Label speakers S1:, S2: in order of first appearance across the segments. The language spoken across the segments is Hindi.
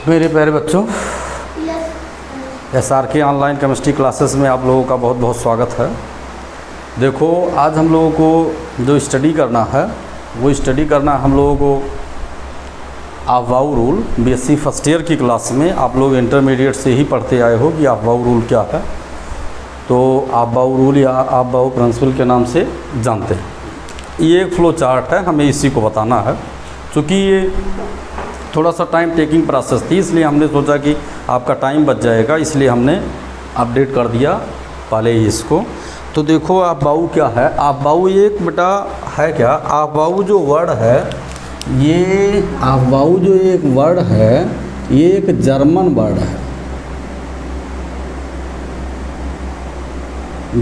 S1: मेरे प्यारे बच्चों, SRK ऑनलाइन केमिस्ट्री क्लासेस में आप लोगों का बहुत बहुत स्वागत है। देखो, आज हम लोगों को जो स्टडी करना है वो स्टडी करना हम लोगों को Aufbau rule BSc first year की क्लास में आप लोग इंटरमीडिएट से ही पढ़ते आए हो कि अफबाऊ रूल क्या है। तो अफबाऊ रूल या अफबाऊ प्रिंसिपल के नाम से जानते हैं। ये एक फ्लो चार्ट है, हमें इसी को बताना है। क्योंकि ये थोड़ा सा टाइम टेकिंग प्रोसेस थी, इसलिए हमने सोचा कि आपका टाइम बच जाएगा, इसलिए हमने अपडेट कर दिया पहले ही इसको। तो देखो, अफबाऊ क्या है। अफबाऊ एक बेटा है क्या, अफबाऊ जो वर्ड है, ये अफबाऊ जो एक वर्ड है ये एक जर्मन वर्ड है।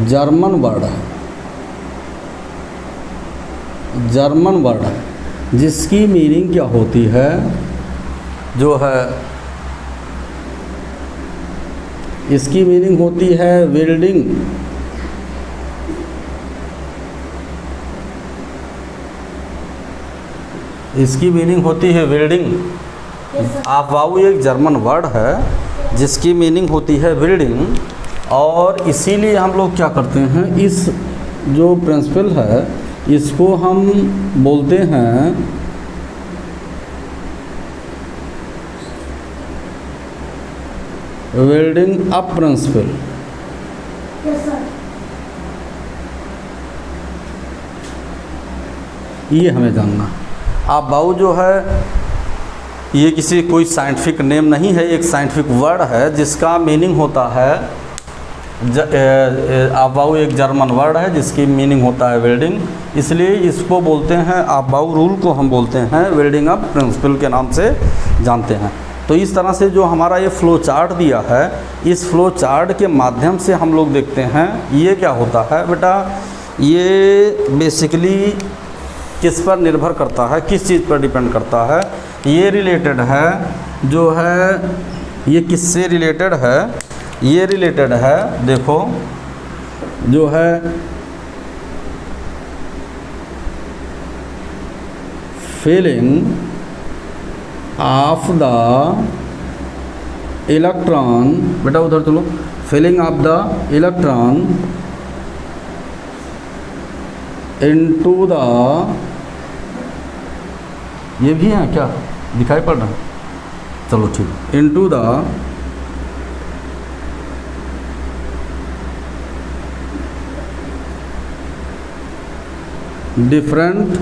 S1: जर्मन वर्ड है, जर्मन वर्ड है, जिसकी मीनिंग क्या होती है, जो है इसकी मीनिंग होती है वेल्डिंग। इसकी मीनिंग होती है वेल्डिंग। अफबाऊ एक जर्मन वर्ड है जिसकी मीनिंग होती है वेल्डिंग, और इसीलिए हम लोग क्या करते हैं, इस जो प्रिंसिपल है इसको हम बोलते हैं वेल्डिंग अप प्रिंसिपल। ये हमें जानना। अफबाऊ जो है ये किसी कोई साइंटिफिक नेम नहीं है, एक साइंटिफिक वर्ड है जिसका मीनिंग होता है अफबाऊ एक जर्मन वर्ड है जिसकी मीनिंग होता है वेल्डिंग, इसलिए इसको बोलते हैं अफबाऊ रूल को हम बोलते हैं वेल्डिंग अप प्रिंसिपल के नाम से जानते हैं। तो इस तरह से जो हमारा ये फ्लो चार्ट दिया है, इस फ्लो चार्ट के माध्यम से हम लोग देखते हैं ये क्या होता है बेटा। ये बेसिकली किस पर निर्भर करता है, किस चीज़ पर डिपेंड करता है, ये रिलेटेड है जो है, ये किससे रिलेटेड है, ये रिलेटेड है देखो जो है फिलिंग ऑफ द इलेक्ट्रॉन। बेटा उधर चलो, filling of the electron into the, ये भी है क्या, दिखाई पड़ रहा है, चलो ठीक, इनटू द डिफरेंट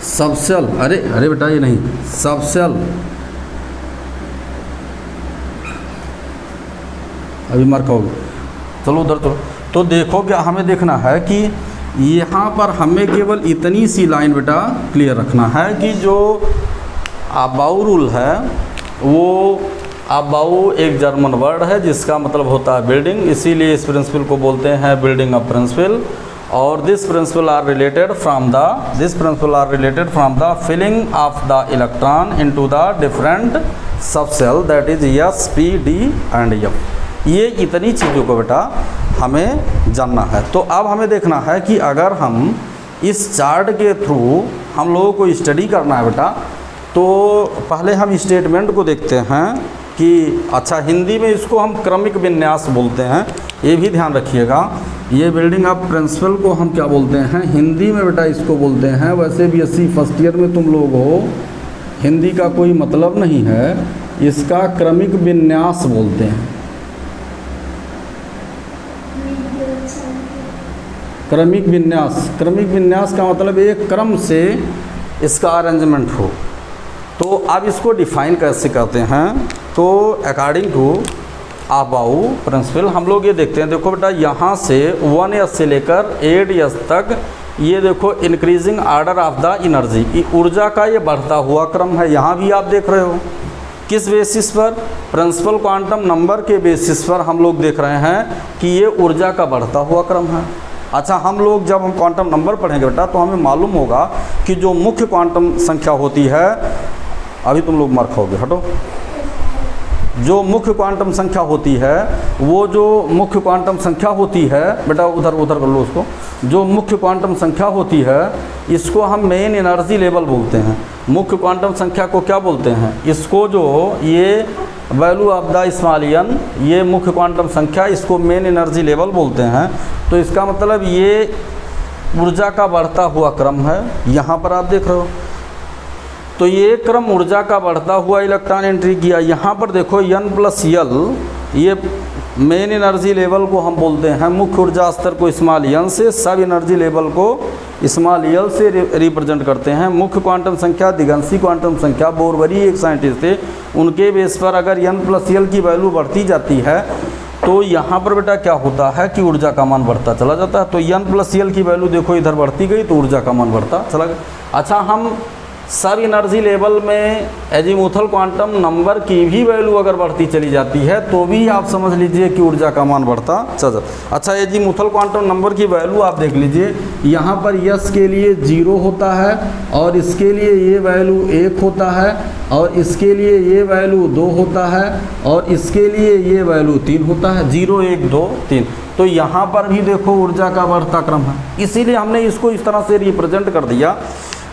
S1: सबसेल। अरे बेटा ये नहीं, सबसेल, अभी मार्क होगी, चलो उधर चलो। तो देखो क्या हमें देखना है कि यहाँ पर हमें केवल इतनी सी लाइन बेटा क्लियर रखना है कि जो अफबाऊ रूल है वो अफबाऊ एक जर्मन वर्ड है जिसका मतलब होता है बिल्डिंग, इसीलिए इस प्रिंसिपल को बोलते हैं बिल्डिंग अप प्रिंसिपल। और this principle are related from the filling of the electron into the different subshell, that is S, P, D and F। ये इतनी चीज़ों को बेटा हमें जानना है। तो अब हमें देखना है कि अगर हम इस चार्ट के थ्रू हम लोगों को स्टडी करना है बेटा, तो पहले हम स्टेटमेंट को देखते हैं कि अच्छा, हिंदी में इसको हम क्रमिक विन्यास बोलते हैं, ये भी ध्यान रखिएगा। ये बिल्डिंग अप प्रिंसिपल को हम क्या बोलते हैं, हिंदी में बेटा इसको बोलते हैं। वैसे भी BSc फर्स्ट ईयर में तुम लोग हो, हिंदी का कोई मतलब नहीं है, इसका क्रमिक विन्यास बोलते हैं। क्रमिक विन्यास, क्रमिक विन्यास का मतलब एक क्रम से इसका अरेंजमेंट हो। तो अब इसको डिफाइन कैसे करते हैं, तो अकॉर्डिंग टू अफबाऊ प्रिंसिपल हम लोग ये देखते हैं। देखो बेटा, यहाँ से 1S से लेकर 8S तक ये देखो increasing order of the energy, ऊर्जा का ये बढ़ता हुआ क्रम है। यहाँ भी आप देख रहे हो किस बेसिस पर, प्रिंसिपल क्वांटम नंबर के बेसिस पर हम लोग देख रहे हैं कि ये ऊर्जा का बढ़ता हुआ क्रम है। अच्छा, हम लोग जब हम क्वांटम नंबर पढ़ेंगे बेटा तो हमें मालूम होगा कि जो मुख्य क्वांटम संख्या होती है, अभी तुम लोग मार्क होगे, हटो, जो मुख्य क्वांटम संख्या होती है, वो जो मुख्य क्वांटम संख्या होती है बेटा, उधर कर लो उसको, जो मुख्य क्वांटम संख्या होती है इसको हम मेन एनर्जी लेवल बोलते हैं। मुख्य क्वांटम संख्या को क्या बोलते हैं? इसको जो ये value of the small N, ये मुख्य क्वांटम संख्या, इसको मेन एनर्जी लेवल बोलते हैं। तो इसका मतलब ये ऊर्जा का बढ़ता हुआ क्रम है। यहाँ पर आप देख रहे हो, तो ये क्रम ऊर्जा का बढ़ता हुआ इलेक्ट्रॉन एंट्री किया। यहाँ पर देखो n+L, ये मेन एनर्जी लेवल को हम बोलते हैं। मुख्य ऊर्जा स्तर को स्मॉल n से, सब एनर्जी लेवल को स्मॉल l से रिप्रेजेंट करते हैं। मुख्य क्वांटम संख्या दिगंशी क्वांटम संख्या, बोरवरी एक साइंटिस्ट थे, उनके बेस पर अगर n+L की वैल्यू बढ़ती जाती है तो यहाँ पर बेटा क्या होता है कि ऊर्जा का मान बढ़ता चला जाता है। तो n+L की वैल्यू देखो इधर बढ़ती गई तो ऊर्जा का मान बढ़ता चला गया। अच्छा, हम सब एनर्जी लेवल में एजीमुथल क्वांटम नंबर की भी वैल्यू अगर बढ़ती चली जाती है तो भी आप समझ लीजिए कि ऊर्जा का मान बढ़ता चला जाता। अच्छा, एजीमुथल क्वांटम नंबर की वैल्यू आप देख लीजिए, यहाँ पर यस के लिए 0 होता है और इसके लिए ये वैल्यू 1 होता है और इसके लिए ये वैल्यू 2 होता है और इसके लिए ये वैल्यू 3 होता है। 0 1 2 3। तो यहाँ पर भी देखो ऊर्जा का बढ़ता क्रम है। इसीलिए हमने इसको इस तरह से रिप्रेजेंट कर दिया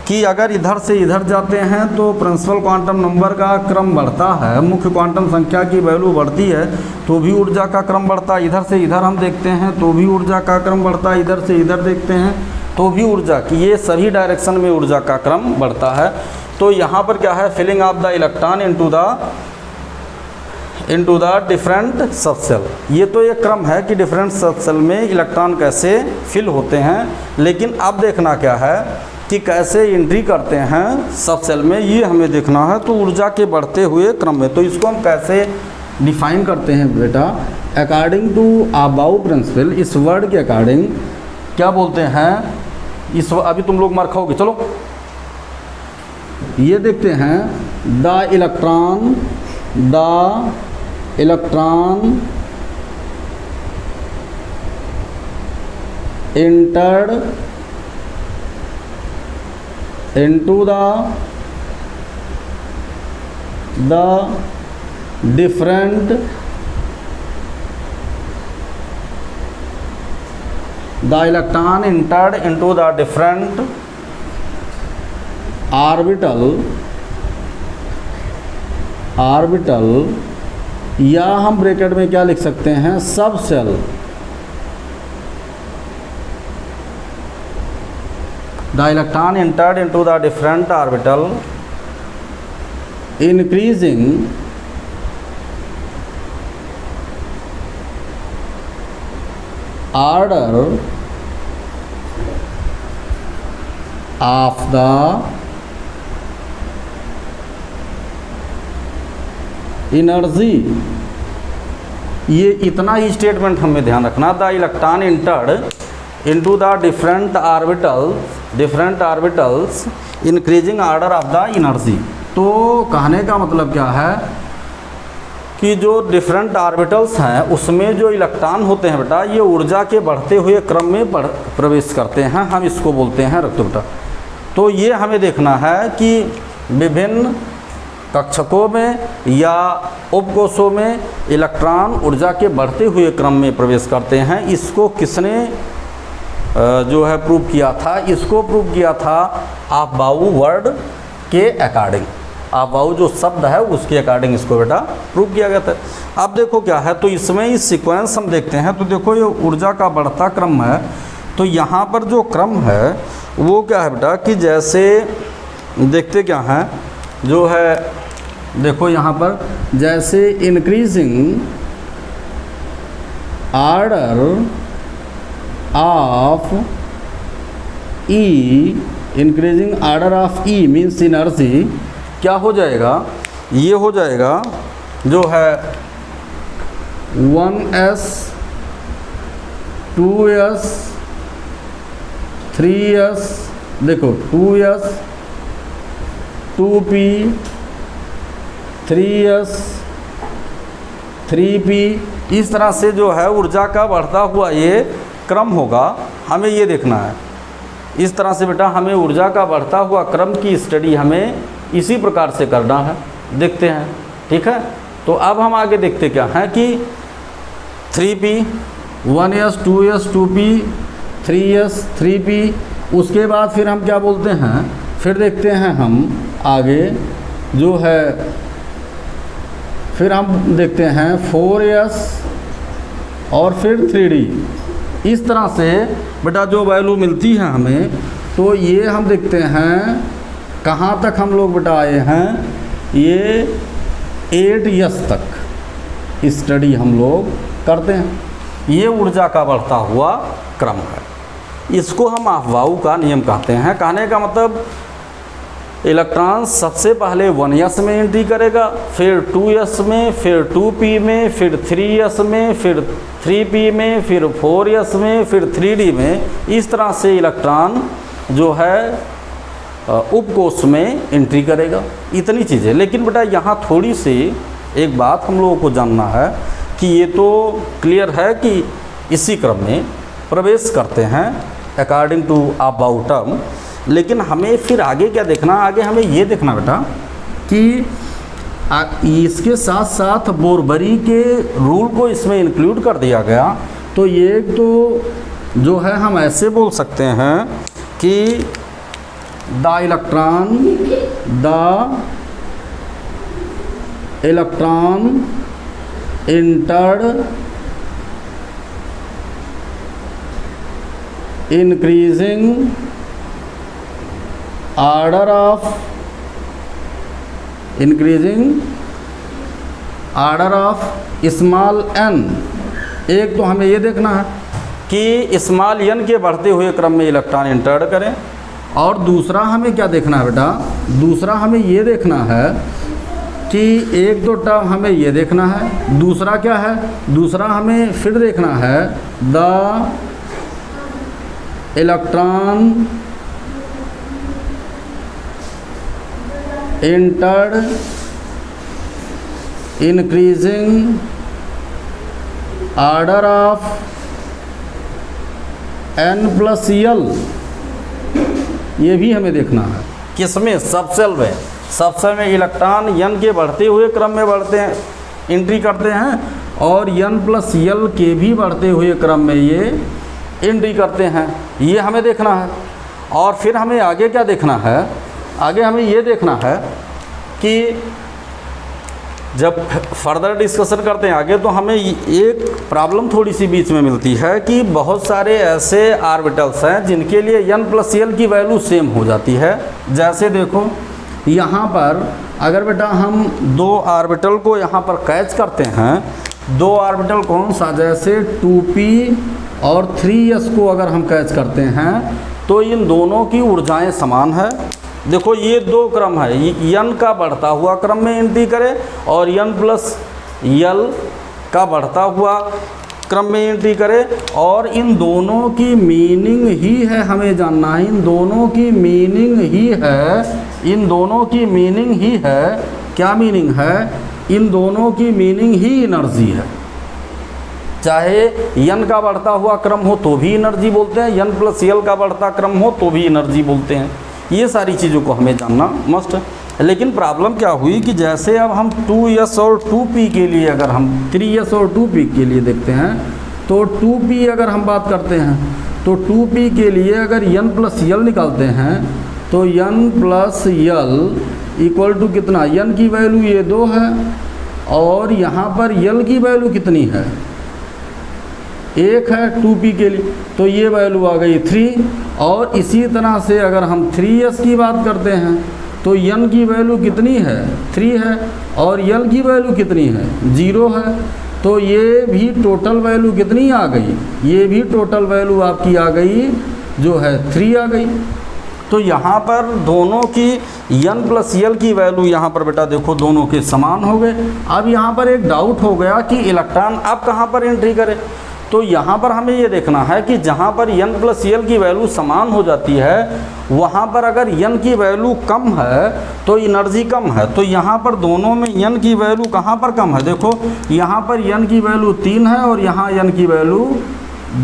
S1: कि अगर इधर से इधर जाते हैं तो प्रिंसिपल क्वांटम नंबर का क्रम बढ़ता है, मुख्य क्वांटम संख्या की वैल्यू बढ़ती है तो भी ऊर्जा का क्रम बढ़ता है। इधर से इधर हम देखते हैं तो भी ऊर्जा का क्रम बढ़ता है, इधर से इधर देखते हैं तो भी ऊर्जा की, ये सभी डायरेक्शन में ऊर्जा का क्रम बढ़ता है। तो यहाँ पर क्या है, filling of the electron into the different subshell. ये तो एक क्रम है कि डिफरेंट सबसेल में इलेक्ट्रॉन कैसे फिल होते हैं, लेकिन अब देखना क्या है कि कैसे एंट्री करते हैं सब सेल में, ये हमें देखना है। तो ऊर्जा के बढ़ते हुए क्रम में, तो इसको हम कैसे डिफाइन करते हैं बेटा? अकॉर्डिंग टू अबाउ प्रिंसिपल, इस वर्ड के अकॉर्डिंग क्या बोलते हैं? इस अभी तुम लोग मार खाओगे, चलो ये देखते हैं। The electron entered into the different the electron entered into the different orbital या हम ब्रैकेट में क्या लिख सकते हैं, सब cell. The electron entered into the different orbital increasing order of the energy. ये इतना ही स्टेटमेंट हमें ध्यान रखना। The electron entered into the different orbitals increasing order of the energy. तो कहने का मतलब क्या है कि जो डिफरेंट ऑर्बिटल्स हैं उसमें जो इलेक्ट्रॉन होते हैं बेटा, ये ऊर्जा के बढ़ते हुए क्रम में प्रवेश करते हैं, हम इसको बोलते हैं रक्त बेटा। तो ये हमें देखना है कि विभिन्न कक्षकों में या उपकोषों में इलेक्ट्रॉन ऊर्जा के बढ़ते हुए क्रम में प्रवेश करते हैं। इसको किसने जो है प्रूव किया था? इसको प्रूव किया था अबाउ वर्ड के अकॉर्डिंग। अबाउ जो शब्द है उसके अकॉर्डिंग इसको बेटा प्रूव किया गया था। अब देखो क्या है, तो इसमें इस सीक्वेंस हम देखते हैं तो देखो ये ऊर्जा का बढ़ता क्रम है। तो यहाँ पर जो क्रम है वो क्या है बेटा कि जैसे देखते क्या है जो है, देखो यहाँ पर जैसे increasing order of E, increasing order of E means energy क्या हो जाएगा, ये हो जाएगा जो है 1s 2s 3s, देखो 2s 2p 3s 3p, इस तरह से जो है ऊर्जा का बढ़ता हुआ ये क्रम होगा। हमें ये देखना है इस तरह से बेटा, हमें ऊर्जा का बढ़ता हुआ क्रम की स्टडी हमें इसी प्रकार से करना है। देखते हैं, ठीक है। तो अब हम आगे देखते क्या हैं कि 3p 1s 2s 2p 3s 3p। उसके बाद फिर हम क्या बोलते हैं, फिर देखते हैं हम आगे जो है, फिर हम देखते हैं 4s और फिर 3d। इस तरह से बेटा जो वैल्यू मिलती है हमें, तो ये हम देखते हैं कहाँ तक हम लोग बेटा आए हैं, ये 8s तक स्टडी हम लोग करते हैं। ये ऊर्जा का बढ़ता हुआ क्रम है, इसको हम अफवाऊ का नियम कहते हैं। कहने का मतलब इलेक्ट्रॉन सबसे पहले 1s में एंट्री करेगा, फिर 2s में, फिर 2p में, फिर 3s में, फिर 3p में, फिर 4s में, फिर 3d में। इस तरह से इलेक्ट्रॉन जो है उपकोष में एंट्री करेगा। इतनी चीज़ें। लेकिन बेटा यहाँ थोड़ी सी एक बात हम लोगों को जानना है कि ये तो क्लियर है कि इसी क्रम में प्रवेश करते हैं अकॉर्डिंग टू अबाउट टर्म, लेकिन हमें फिर आगे क्या देखना, आगे हमें ये देखना बेटा कि इसके साथ साथ बोरबरी के रूल को इसमें इंक्लूड कर दिया गया। तो ये तो जो है हम ऐसे बोल सकते हैं कि the electron entered increasing order of small n। एक तो हमें ये देखना है कि स्मॉल n के बढ़ते हुए क्रम में इलेक्ट्रॉन इंटर करें, और दूसरा हमें क्या देखना है बेटा, दूसरा हमें ये देखना है कि एक दो टर्म हमें ये देखना है, दूसरा क्या है, दूसरा हमें फिर देखना है the electron entered increasing order of n+l। ये भी हमें देखना है किसमें, सबसेल में। सबसेल में इलेक्ट्रॉन n के बढ़ते हुए क्रम में बढ़ते हैं, एंट्री करते हैं, और n+l के भी बढ़ते हुए क्रम में ये एंट्री करते हैं। ये हमें देखना है। और फिर हमें आगे क्या देखना है, आगे हमें ये देखना है कि जब फर्दर डिस्कशन करते हैं आगे, तो हमें एक प्रॉब्लम थोड़ी सी बीच में मिलती है कि बहुत सारे ऐसे ऑर्बिटल्स हैं जिनके लिए n+l की वैल्यू सेम हो जाती है। जैसे देखो यहाँ पर अगर बेटा हम दो ऑर्बिटल को यहाँ पर कैच करते हैं, दो ऑर्बिटल कौन सा, जैसे 2p और 3s को अगर हम कैच करते हैं, तो इन दोनों की ऊर्जाएं समान है। देखो ये दो क्रम है, n का बढ़ता हुआ क्रम में एंट्री करे और n+l का बढ़ता हुआ क्रम में एंट्री करे, और इन दोनों की मीनिंग ही है, हमें जानना है, इन दोनों की मीनिंग ही है, इन दोनों की मीनिंग ही है, क्या मीनिंग है, इन दोनों की मीनिंग ही एनर्जी है। चाहे n का बढ़ता हुआ क्रम हो तो भी एनर्जी बोलते हैं, n+l का बढ़ता क्रम हो तो भी एनर्जी बोलते हैं। ये सारी चीज़ों को हमें जानना मस्ट है। लेकिन प्रॉब्लम क्या हुई कि जैसे अब हम 2s और 2p के लिए, अगर हम 3s और 2p के लिए देखते हैं, तो 2p अगर हम बात करते हैं, तो 2p के लिए अगर n+l निकालते हैं, तो n+l इक्वल टू कितना, n की वैल्यू ये 2 है, और यहाँ पर l की वैल्यू कितनी है, 1 है 2p के लिए, तो ये वैल्यू आ गई 3। और इसी तरह से अगर हम 3s की बात करते हैं, तो n की वैल्यू कितनी है, 3 है, और l की वैल्यू कितनी है, 0 है। तो ये भी टोटल वैल्यू कितनी आ गई, ये भी टोटल वैल्यू आपकी आ गई जो है 3 आ गई। तो यहाँ पर दोनों की n+l की वैल्यू यहाँ पर बेटा देखो दोनों के समान हो गए। अब यहाँ पर एक डाउट हो गया कि इलेक्ट्रॉन अब कहाँ पर एंट्री करे, तो यहाँ पर हमें ये देखना है कि जहाँ पर n+l की वैल्यू समान हो जाती है, वहाँ पर अगर n की वैल्यू कम है तो एनर्जी कम है। तो यहाँ पर दोनों में n की वैल्यू कहाँ पर कम है, देखो यहाँ पर n की वैल्यू 3 है और यहाँ n की वैल्यू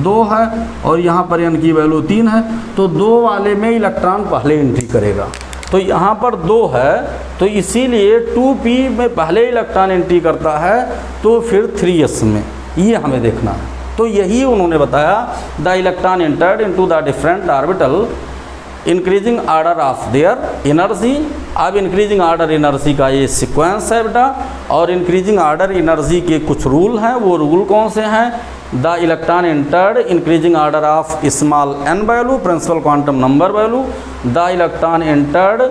S1: 2 है, और यहाँ पर n की वैल्यू 3 है। तो 2 वाले में इलेक्ट्रॉन पहले एंट्री करेगा, तो यहाँ पर 2 है, तो इसीलिए 2p में पहले इलेक्ट्रॉन एंट्री करता है, तो फिर 3s में, ये हमें देखना है। तो यही उन्होंने बताया, the electron entered into the different orbital increasing order of their energy. अब इंक्रीजिंग आर्डर एनर्जी का ये सीक्वेंस है बेटा, और इंक्रीजिंग आर्डर एनर्जी के कुछ रूल हैं। वो रूल कौन से हैं? The electron entered increasing order of small N value principle quantum number value, the electron entered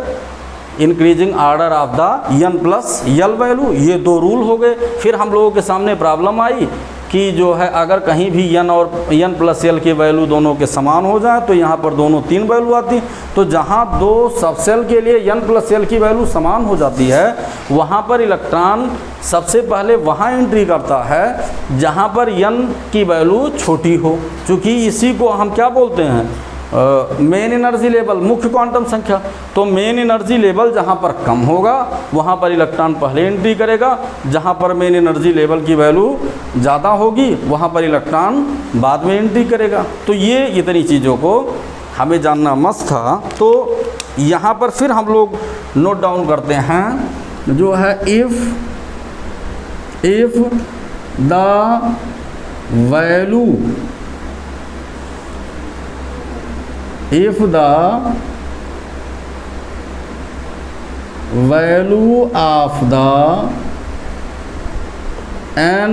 S1: increasing order of the N plus L value. ये दो रूल हो गए। फिर हम लोगों के सामने प्रॉब्लम आई कि जो है अगर कहीं भी एन और एन प्लस यल के वैल्यू दोनों के समान हो जाए तो यहाँ पर दोनों 3 वैल्यू आती। तो जहाँ दो सबसेल के लिए एन प्लस यल की वैल्यू समान हो जाती है, वहाँ पर इलेक्ट्रॉन सबसे पहले वहाँ एंट्री करता है जहाँ पर एन की वैल्यू छोटी हो, क्योंकि इसी को हम क्या बोलते हैं? मेन एनर्जी लेवल, मुख्य क्वांटम संख्या। तो मेन एनर्जी लेवल जहाँ पर कम होगा वहाँ पर इलेक्ट्रॉन पहले एंट्री करेगा, जहाँ पर मेन एनर्जी लेवल की वैल्यू ज़्यादा होगी वहाँ पर इलेक्ट्रॉन बाद में एंट्री करेगा। तो ये इतनी चीज़ों को हमें जानना मस्त था। तो यहाँ पर फिर हम लोग नोट डाउन करते हैं जो है if the value if the value of the n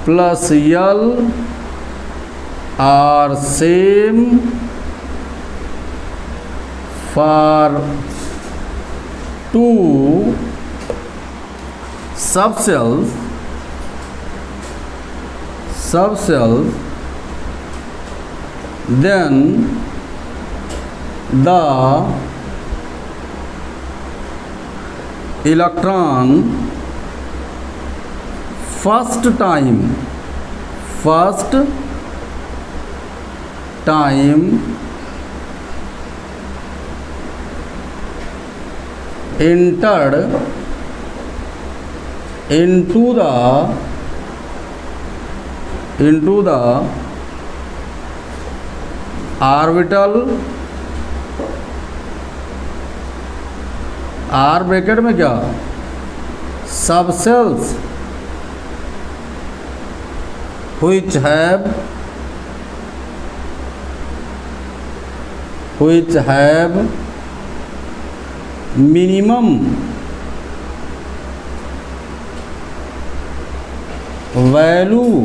S1: plus l are same for two subcells then the electron first time entered into the orbital or bracket में क्या subshells which have minimum value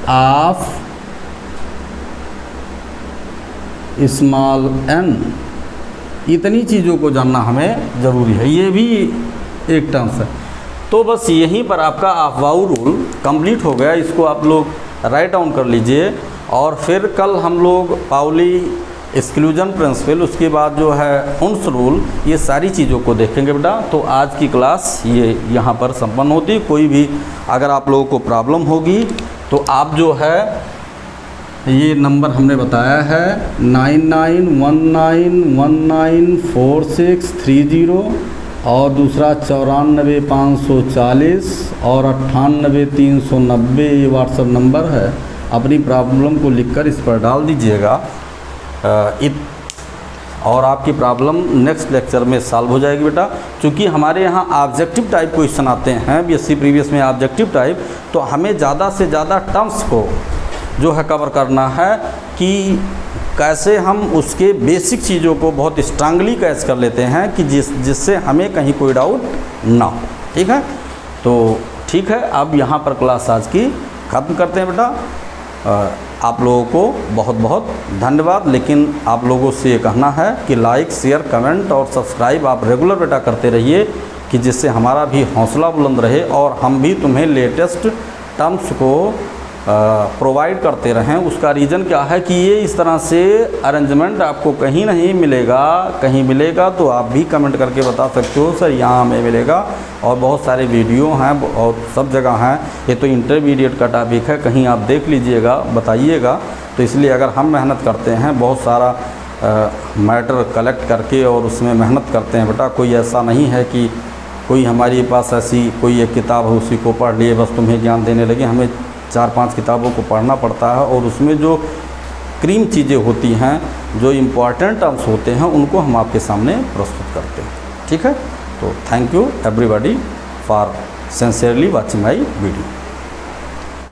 S1: of small n। इतनी चीज़ों को जानना हमें ज़रूरी है, ये भी एक टर्म्स है। तो बस यहीं पर आपका अफवाऊ रूल कंप्लीट हो गया। इसको आप लोग राइट डाउन कर लीजिए, और फिर कल हम लोग पाउली एक्सक्लूजन प्रिंसिपल, उसके बाद जो है उन्स रूल, ये सारी चीज़ों को देखेंगे बेटा। तो आज की क्लास ये यहाँ पर संपन्न होती। कोई भी अगर आप लोगों को प्रॉब्लम होगी तो आप जो है ये नंबर हमने बताया है 9919194630 और दूसरा 94,540 और 98,390 ये व्हाट्सएप नंबर है। अपनी प्रॉब्लम को लिखकर इस पर डाल दीजिएगा और आपकी प्रॉब्लम नेक्स्ट लेक्चर में सॉल्व हो जाएगी बेटा। क्योंकि हमारे यहाँ ऑब्जेक्टिव टाइप क्वेश्चन आते हैं बीएससी प्रीवियस में ऑब्जेक्टिव टाइप, तो हमें ज़्यादा से ज़्यादा टर्म्स को जो है कवर करना है कि कैसे हम उसके बेसिक चीज़ों को बहुत स्ट्रांगली कैच कर लेते हैं कि जिससे हमें कहीं कोई डाउट ना हो। ठीक है, तो ठीक है, अब यहाँ पर क्लास आज की ख़त्म करते हैं बेटा। आप लोगों को बहुत बहुत धन्यवाद। लेकिन आप लोगों से ये कहना है कि लाइक, शेयर, कमेंट और सब्सक्राइब आप रेगुलर बेटा करते रहिए, कि जिससे हमारा भी हौसला बुलंद रहे और हम भी तुम्हें लेटेस्ट टर्म्स को प्रोवाइड करते रहें। उसका रीज़न क्या है कि ये इस तरह से अरेंजमेंट आपको कहीं नहीं मिलेगा। कहीं मिलेगा तो आप भी कमेंट करके बता सकते हो सर यहाँ हमें मिलेगा, और बहुत सारे वीडियो हैं और सब जगह हैं। ये तो इंटरमीडिएट का टॉपिक है, कहीं आप देख लीजिएगा, बताइएगा। तो इसलिए अगर हम मेहनत करते हैं, बहुत सारा मैटर कलेक्ट करके और उसमें मेहनत करते हैं बेटा, कोई ऐसा नहीं है कि कोई हमारे पास ऐसी कोई एक किताब है उसी को पढ़ लिए बस तुम्हें ज्ञान देने लगे। हमें 4-5 किताबों को पढ़ना पड़ता है और उसमें जो क्रीम चीज़ें होती हैं, जो इम्पॉर्टेंट टर्म्स होते हैं, उनको हम आपके सामने प्रस्तुत करते हैं। ठीक है, तो thank you everybody for sincerely watching my video.